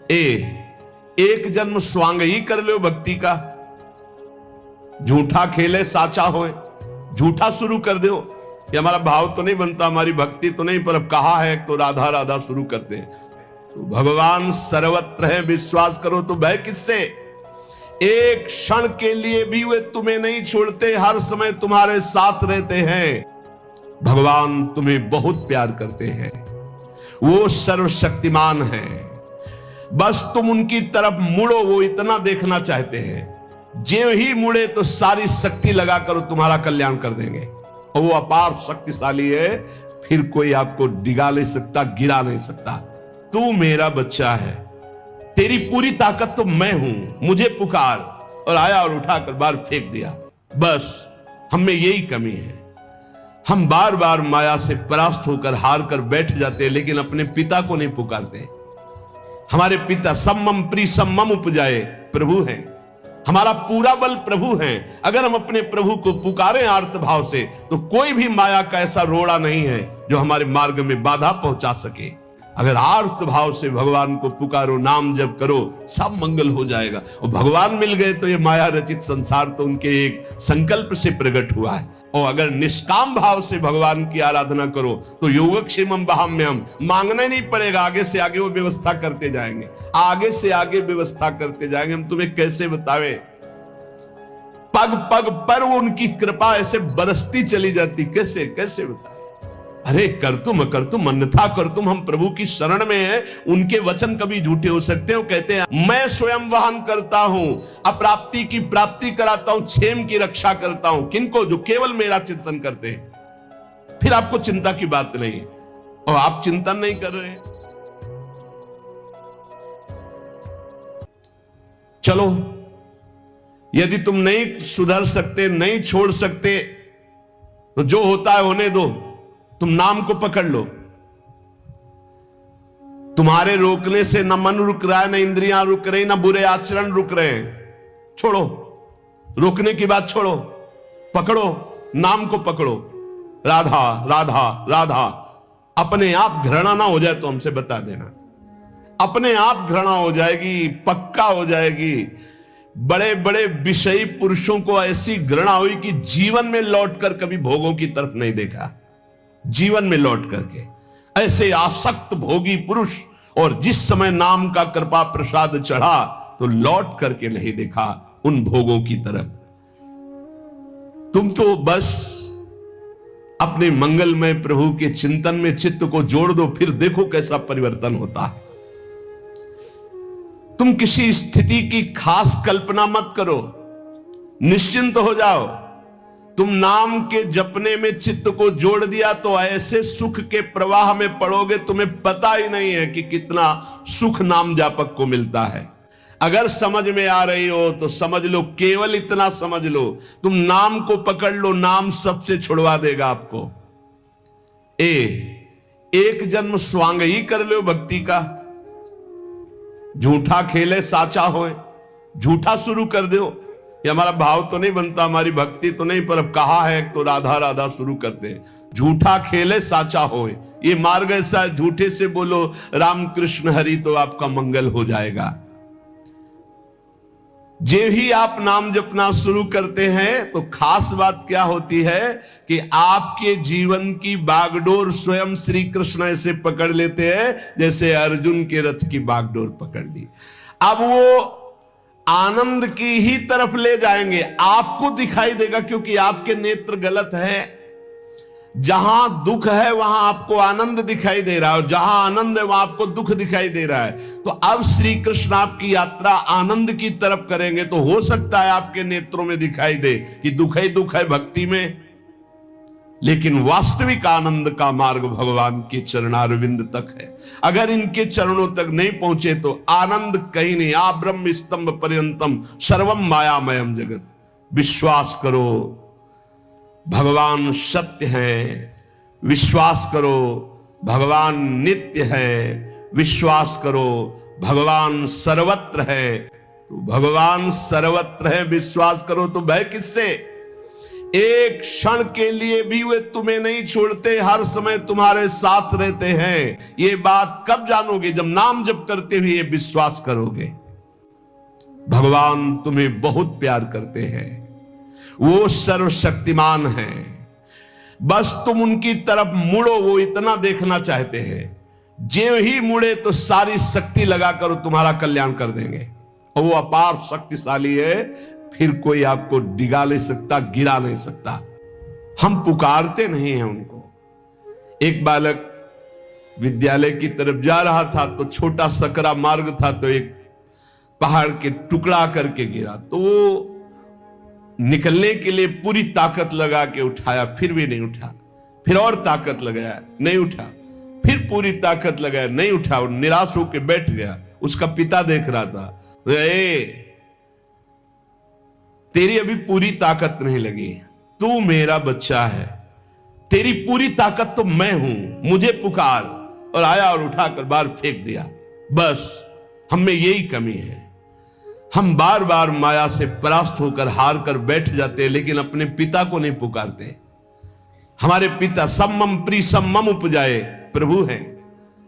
एक जन्म स्वांग ही कर लो भक्ति का, झूठा खेले साचा होए, झूठा शुरू कर दो कि हमारा भाव तो नहीं बनता, हमारी भक्ति तो नहीं, पर अब कहा है तो राधा राधा शुरू करते हैं। तो भगवान सर्वत्र है, विश्वास करो तो भय किससे। एक क्षण के लिए भी वे तुम्हें नहीं छोड़ते, हर समय तुम्हारे साथ रहते हैं। भगवान तुम्हें बहुत प्यार करते हैं, वो सर्वशक्तिमान हैं। बस तुम उनकी तरफ मुड़ो, वो इतना देखना चाहते हैं। जो ही मुड़े तो सारी शक्ति लगाकर तुम्हारा कल्याण कर देंगे, और वो अपार शक्तिशाली है, फिर कोई आपको डिगा नहीं सकता, गिरा नहीं सकता। तू मेरा बच्चा है, तेरी पूरी ताकत तो मैं हूं, मुझे पुकार, और आया और उठाकर बाहर फेंक दिया। बस हम में यही कमी है, हम बार बार माया से परास्त होकर हार कर बैठ जाते हैं, लेकिन अपने पिता को नहीं पुकारते। हमारे पिता सम्मम प्री सम्मम उपजाए प्रभु हैं, हमारा पूरा बल प्रभु हैं। अगर हम अपने प्रभु को पुकारें आर्त भाव से, तो कोई भी माया का ऐसा रोड़ा नहीं है जो हमारे मार्ग में बाधा पहुंचा सके। अगर आर्त भाव से भगवान को पुकारो, नाम जप करो, सब मंगल हो जाएगा। और भगवान मिल गए तो ये माया रचित संसार तो उनके एक संकल्प से प्रकट हुआ है। और अगर निष्काम भाव से भगवान की आराधना करो तो योगक्षेमम वहाम्यहम्, मांगना नहीं पड़ेगा, आगे से आगे वो व्यवस्था करते जाएंगे, आगे से आगे व्यवस्था करते जाएंगे। हम तुम्हें कैसे बतावे, पग पग पर वो उनकी कृपा ऐसे बरसती चली जाती, कैसे कैसे बताए। अरे कर तुम अन्यथा कर तुम, हम प्रभु की शरण में हैं, उनके वचन कभी झूठे हो सकते हैं। वो कहते हैं मैं स्वयं वाहन करता हूं, अप्राप्ति की प्राप्ति कराता हूं, क्षेम की रक्षा करता हूं। किनको? जो केवल मेरा चिंतन करते हैं। फिर आपको चिंता की बात नहीं, और आप चिंतन नहीं कर रहे। चलो, यदि तुम नहीं सुधर सकते, नहीं छोड़ सकते, तो जो होता है होने दो, तुम नाम को पकड़ लो। तुम्हारे रोकने से न मन रुक रहा है, न इंद्रियां रुक रही, न बुरे आचरण रुक रहे हैं। छोड़ो, रोकने की बात छोड़ो, पकड़ो, नाम को पकड़ो। राधा राधा राधा। अपने आप घृणा ना हो जाए तो हमसे बता देना, अपने आप घृणा हो जाएगी, पक्का हो जाएगी। बड़े बड़े विषयी पुरुषों को ऐसी घृणा हुई कि जीवन में लौटकर कभी भोगों की तरफ नहीं देखा। जीवन में लौट करके ऐसे आसक्त भोगी पुरुष, और जिस समय नाम का कृपा प्रसाद चढ़ा तो लौट करके नहीं देखा उन भोगों की तरफ। तुम तो बस अपने मंगलमय प्रभु के चिंतन में चित्त को जोड़ दो, फिर देखो कैसा परिवर्तन होता है। तुम किसी स्थिति की खास कल्पना मत करो, निश्चिंत हो जाओ। तुम नाम के जपने में चित्त को जोड़ दिया तो ऐसे सुख के प्रवाह में पड़ोगे, तुम्हें पता ही नहीं है कि कितना सुख नाम जापक को मिलता है। अगर समझ में आ रही हो तो समझ लो, केवल इतना समझ लो, तुम नाम को पकड़ लो, नाम सबसे छुड़वा देगा आपको। एक जन्म स्वांग ही कर लो भक्ति का, झूठा खेले साचा होए, झूठा शुरू कर दो कि हमारा भाव तो नहीं बनता, हमारी भक्ति तो नहीं, पर अब कहा है तो राधा राधा शुरू करते हैं। झूठा खेले साचा होए, ये मार्ग ऐसा है, झूठे से बोलो राम कृष्ण हरि तो आपका मंगल हो जाएगा। जे ही आप नाम जपना शुरू करते हैं तो खास बात क्या होती है कि आपके जीवन की बागडोर स्वयं श्री कृष्ण ऐसे पकड़ लेते हैं जैसे अर्जुन के रथ की बागडोर पकड़ ली। अब वो आनंद की ही तरफ ले जाएंगे, आपको दिखाई देगा, क्योंकि आपके नेत्र गलत है। जहां दुख है वहां आपको आनंद दिखाई दे रहा है, और जहां आनंद है वहां आपको दुख दिखाई दे रहा है। तो अब श्री कृष्ण आपकी यात्रा आनंद की तरफ करेंगे, तो हो सकता है आपके नेत्रों में दिखाई दे कि दुख ही दुख है भक्ति में, लेकिन वास्तविक आनंद का मार्ग भगवान के चरणारविंद तक है। अगर इनके चरणों तक नहीं पहुंचे तो आनंद कहीं नहीं। आ ब्रह्म स्तंभ पर्यंतम सर्वम मायामयम जगत। विश्वास करो भगवान सत्य है, विश्वास करो भगवान नित्य है, विश्वास करो भगवान सर्वत्र है। तो भगवान सर्वत्र है, विश्वास करो तो भय किससे। एक क्षण के लिए भी वे तुम्हें नहीं छोड़ते, हर समय तुम्हारे साथ रहते हैं। ये बात कब जानोगे? जब नाम जप करते हुए ये विश्वास करोगे। भगवान तुम्हें बहुत प्यार करते हैं, वो सर्वशक्तिमान हैं। बस तुम उनकी तरफ मुड़ो, वो इतना देखना चाहते हैं। जो ही मुड़े तो सारी शक्ति लगाकर तुम्हारा कल्याण कर देंगे। और वो अपार शक्तिशाली है, फिर कोई आपको डिगा नहीं सकता, गिरा नहीं सकता। हम पुकारते नहीं हैं उनको। एक बालक विद्यालय की तरफ जा रहा था तो छोटा सकरा मार्ग था, तो एक पहाड़ के टुकड़ा करके गिरा। तो वो निकलने के लिए पूरी ताकत लगा के उठाया, फिर भी नहीं उठा। फिर और ताकत लगाया, नहीं उठा। फिर पूरी ताकत लगाया, नहीं उठा। और निराश होकर बैठ गया। उसका पिता देख रहा था, तेरी अभी पूरी ताकत नहीं लगी, तू मेरा बच्चा है, तेरी पूरी ताकत तो मैं हूं, मुझे पुकार। और आया और उठाकर बाहर फेंक दिया। बस हम में यही कमी है, हम बार बार माया से परास्त होकर हार कर बैठ जाते हैं, लेकिन अपने पिता को नहीं पुकारते। हमारे पिता सम्मम प्री सम्मम उपजाए प्रभु हैं,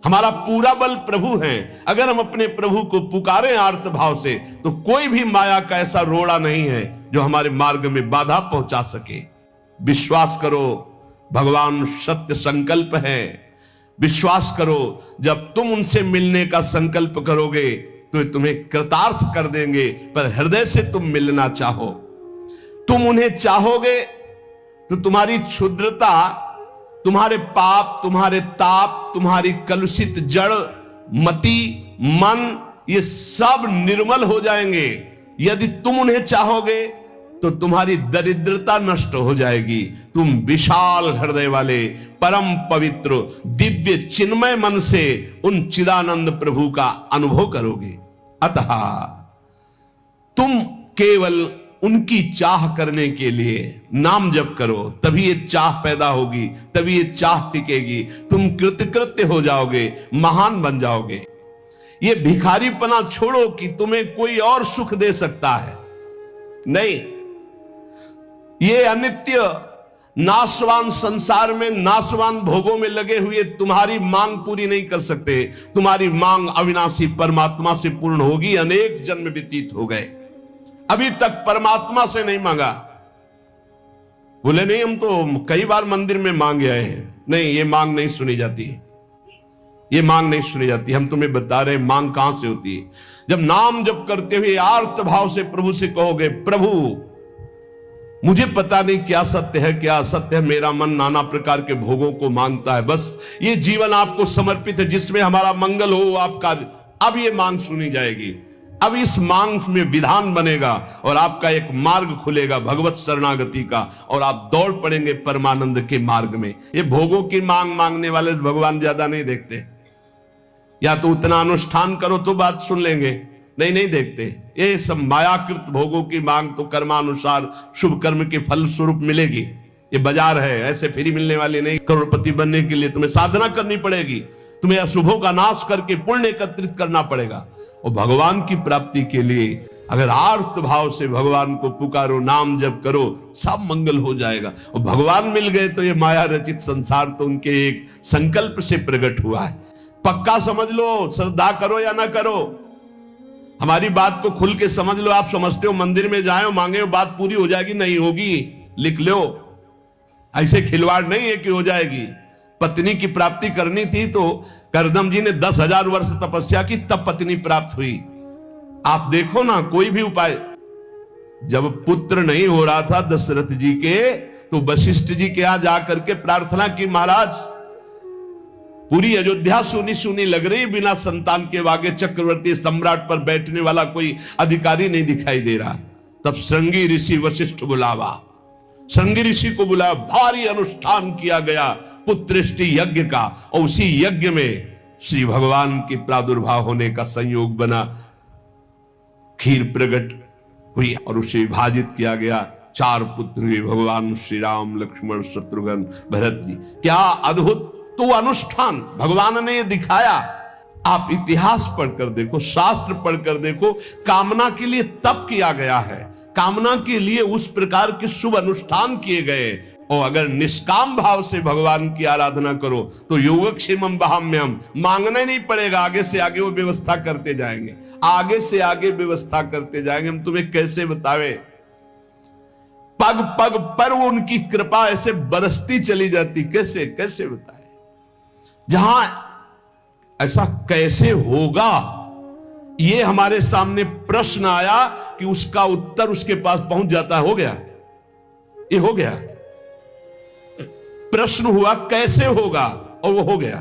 हमारा पूरा बल प्रभु हैं। अगर हम अपने प्रभु को पुकारें आर्त भाव से, तो कोई भी माया का ऐसा रोड़ा नहीं है जो हमारे मार्ग में बाधा पहुंचा सके। विश्वास करो, भगवान सत्य संकल्प है। विश्वास करो, जब तुम उनसे मिलने का संकल्प करोगे तो तुम्हें कृतार्थ कर देंगे। पर हृदय से तुम मिलना चाहो, तुम उन्हें चाहोगे तो तुम्हारी क्षुद्रता, तुम्हारे पाप, तुम्हारे ताप, तुम्हारी कलुषित जड़ मति मन, ये सब निर्मल हो जाएंगे। यदि तुम उन्हें चाहोगे तो तुम्हारी दरिद्रता नष्ट हो जाएगी। तुम विशाल हृदय वाले परम पवित्र दिव्य चिन्मय मन से उन चिदानंद प्रभु का अनुभव करोगे। अतः तुम केवल उनकी चाह करने के लिए नाम जप करो, तभी ये चाह पैदा होगी, तभी ये चाह टिकेगी। तुम कृतकृत्य हो जाओगे, महान बन जाओगे। ये भिखारीपना छोड़ो कि तुम्हें कोई और सुख दे सकता है, नहीं। ये अनित्य नाशवान संसार में नाशवान भोगों में लगे हुए तुम्हारी मांग पूरी नहीं कर सकते। तुम्हारी मांग अविनाशी परमात्मा से पूर्ण होगी। अनेक जन्म व्यतीत हो गए, अभी तक परमात्मा से नहीं मांगा। बोले नहीं, हम तो कई बार मंदिर में मांगे आए हैं। नहीं, ये मांग नहीं सुनी जाती, ये मांग नहीं सुनी जाती। हम तुम्हें बता रहे मांग कहां से होती है। जब नाम जप करते हुए आर्त भाव से प्रभु से कहोगे, प्रभु मुझे पता नहीं क्या सत्य है क्या असत्य है, मेरा मन नाना प्रकार के भोगों को मांगता है, बस ये जीवन आपको समर्पित है, जिसमें हमारा मंगल हो आपका। अब ये मांग सुनी जाएगी। अब इस मांग में विधान बनेगा और आपका एक मार्ग खुलेगा भगवत शरणागति का, और आप दौड़ पड़ेंगे परमानंद के मार्ग में। ये भोगों की मांग मांगने वाले भगवान ज्यादा नहीं देखते। या तो उतना अनुष्ठान करो तो बात सुन लेंगे, नहीं देखते। ये सब मायाकृत भोगों की मांग तो कर्मानुसार शुभ कर्म के फल स्वरूप मिलेगी। ये बाजार है, ऐसे फ्री मिलने वाली नहीं। करोड़पति बनने के लिए तुम्हें साधना करनी पड़ेगी, तुम्हें अशुभों का नाश करके पुण्य एकत्रित करना पड़ेगा। और भगवान की प्राप्ति के लिए अगर आर्त भाव से भगवान को पुकारो, नाम जप करो, सब मंगल हो जाएगा। और भगवान मिल गए तो ये माया रचित संसार तो उनके एक संकल्प से प्रकट हुआ है। पक्का समझ लो, श्रद्धा करो या ना करो, हमारी बात को खुल के समझ लो। आप समझते हो मंदिर में जाए मांगे बात पूरी हो जाएगी, नहीं होगी, लिख लो। ऐसे खिलवाड़ नहीं है कि हो जाएगी। पत्नी की प्राप्ति करनी थी तो करदम जी ने 10,000 वर्ष तपस्या की, तब पत्नी प्राप्त हुई। आप देखो ना, कोई भी उपाय। जब पुत्र नहीं हो रहा था दशरथ जी के, तो वशिष्ठ जी के यहां जाकर के प्रार्थना की, महाराज पूरी अयोध्या सुनी सुनी लग रही, बिना संतान के आगे चक्रवर्ती सम्राट पर बैठने वाला कोई अधिकारी नहीं दिखाई दे रहा। तब श्रृंगी ऋषि वशिष्ठ बुलावा, श्रृंगी ऋषि को बुलाया, भारी अनुष्ठान किया गया पुत्रेष्टि यज्ञ का। और उसी यज्ञ में श्री भगवान के प्रादुर्भाव होने का संयोग बना। खीर प्रकट हुई और उसे विभाजित किया गया। 4 पुत्र हुए, भगवान श्री राम, लक्ष्मण, शत्रुघ्न, भरत जी। क्या अद्भुत तो अनुष्ठान भगवान ने दिखाया। आप इतिहास पढ़कर देखो, शास्त्र पढ़कर देखो, कामना के लिए तप किया गया है, कामना के लिए उस प्रकार के शुभ अनुष्ठान किए गए। और अगर निष्काम भाव से भगवान की आराधना करो तो योगक्षेमम वहाम्यम, मांगना ही नहीं पड़ेगा, आगे से आगे वो व्यवस्था करते जाएंगे, आगे से आगे व्यवस्था करते जाएंगे। हम तुम्हें कैसे बतावे, पग पग पर वो उनकी कृपा ऐसे बरसती चली जाती, कैसे कैसे बताए। जहां ऐसा कैसे होगा, ये हमारे सामने प्रश्न आया कि उसका उत्तर उसके पास पहुंच जाता है। हो गया, ये हो गया। प्रश्न हुआ कैसे होगा, और वो हो गया।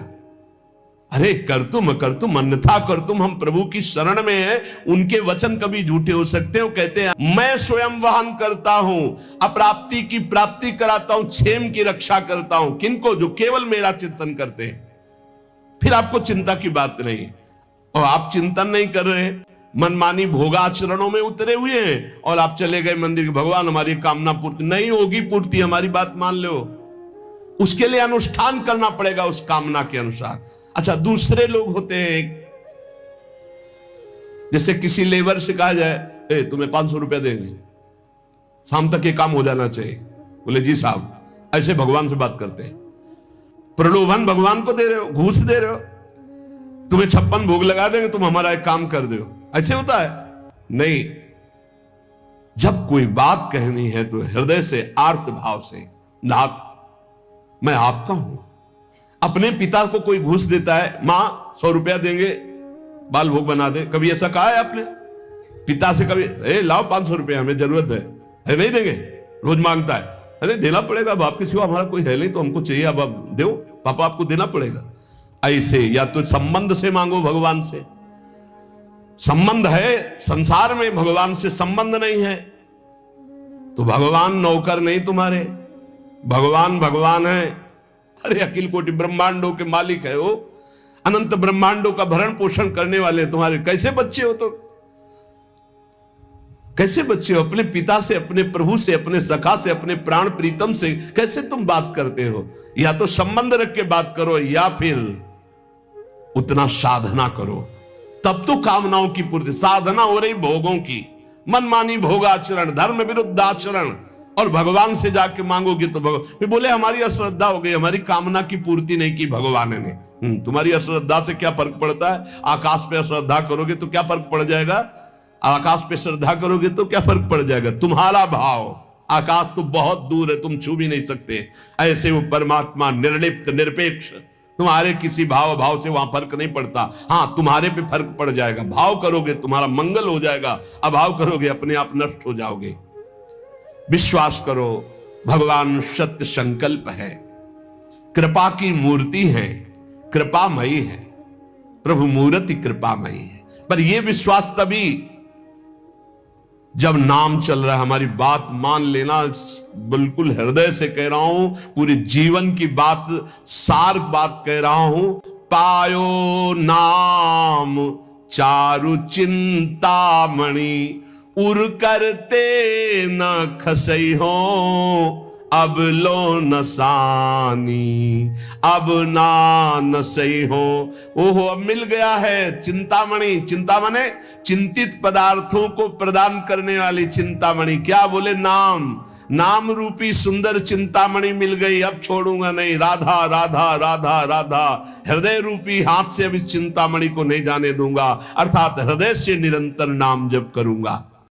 अरे कर तुम अन्यथा कर तुम, हम प्रभु की शरण में हैं, उनके वचन कभी झूठे हो सकते हो। कहते हैं मैं स्वयं वहन करता हूं, अप्राप्ति की प्राप्ति कराता हूं, क्षेम की रक्षा करता हूं। किनको? जो केवल मेरा चिंतन करते हैं। फिर आपको चिंता की बात नहीं, और आप चिंतन नहीं कर रहे, मनमानी भोगाचरणों में उतरे हुए हैं, और आप चले गए मंदिर, भगवान हमारी कामना पूर्ति नहीं होगी, पूर्ति हमारी बात मान लो, उसके लिए अनुष्ठान करना पड़ेगा उस कामना के अनुसार। अच्छा, दूसरे लोग होते हैं, जैसे किसी लेबर से कहा जाए तुम्हें 500 रुपया देंगे, शाम तक ये काम हो जाना चाहिए। बोले जी साहब, ऐसे भगवान से बात करते हैं। प्रलोभन भगवान को दे रहे हो, घूस दे रहे हो, तुम्हें 56 भोग लगा देंगे, तुम हमारा एक काम कर दो, ऐसे होता है? नहीं, जब कोई बात कहनी है तो हृदय से, आर्त भाव से, नाथ मैं आपका हूं। अपने पिता को कोई घूस देता है, मां 100 रुपया देंगे बाल भोग बना दे, कभी ऐसा कहा है आपने पिता से? कभी लाओ 500 रुपया, हमें जरूरत है नहीं देंगे, रोज मांगता है, अरे देना पड़ेगा, अब आपके सिवा हमारा कोई है नहीं तो हमको चाहिए, अब आप दो पापा, आपको देना पड़ेगा। ऐसे या तो संबंध से मांगो, भगवान से संबंध है, संसार में भगवान से संबंध नहीं है तो भगवान नौकर नहीं तुम्हारे, भगवान भगवान है। अरे अखिल कोटि ब्रह्मांडों के मालिक है वो, अनंत ब्रह्मांडों का भरण पोषण करने वाले तुम्हारे कैसे बच्चे हो? तो कैसे बच्चे हो? अपने पिता से, अपने प्रभु से, अपने सखा से, अपने प्राण प्रीतम से कैसे तुम बात करते हो? या तो संबंध रख के बात करो, या फिर उतना साधना करो, तब तो कामनाओं की पूर्ति। साधना हो रही भोगों की, मनमानी भोगाचरण, धर्म विरुद्ध आचरण, और भगवान से जाके मांगोगे तो भगवान बोले हमारी अश्रद्धा हो गई, हमारी कामना की पूर्ति नहीं की भगवान ने। तुम्हारी अश्रद्धा से क्या फर्क पड़ता है? आकाश पे श्रद्धा करोगे तो क्या फर्क पड़ जाएगा? आकाश पे श्रद्धा करोगे तो क्या फर्क पड़ जाएगा? तुम्हारा भाव, आकाश तो बहुत दूर है, तुम छू भी नहीं सकते। ऐसे वो परमात्मा निर्लिप्त, निरपेक्ष, तुम्हारे किसी भाव से वहां फर्क नहीं पड़ता। हाँ, तुम्हारे पे फर्क पड़ जाएगा। भाव करोगे तुम्हारा मंगल हो जाएगा, अभाव करोगे अपने आप नष्ट हो जाओगे। विश्वास करो, भगवान सत्य संकल्प है, कृपा की मूर्ति है, कृपामयी है, प्रभु मूर्ति कृपामयी है। पर यह विश्वास तभी जब नाम चल रहा है। हमारी बात मान लेना, बिल्कुल हृदय से कह रहा हूं, पूरे जीवन की बात, सार बात कह रहा हूं। पायो नाम चारु चिंतामणि, उर करते न खसई हो, अब लो नसानी, अब ना नसई हो। ओहो, अब मिल गया है चिंतामणि। चिंता माने चिंतित पदार्थों को प्रदान करने वाली चिंतामणि। क्या बोले? नाम, नाम रूपी सुंदर चिंतामणि मिल गई, अब छोड़ूंगा नहीं। राधा राधा राधा राधा, हृदय रूपी हाथ से अब इस चिंतामणि को नहीं जाने दूंगा, अर्थात हृदय से निरंतर नाम जप करूंगा।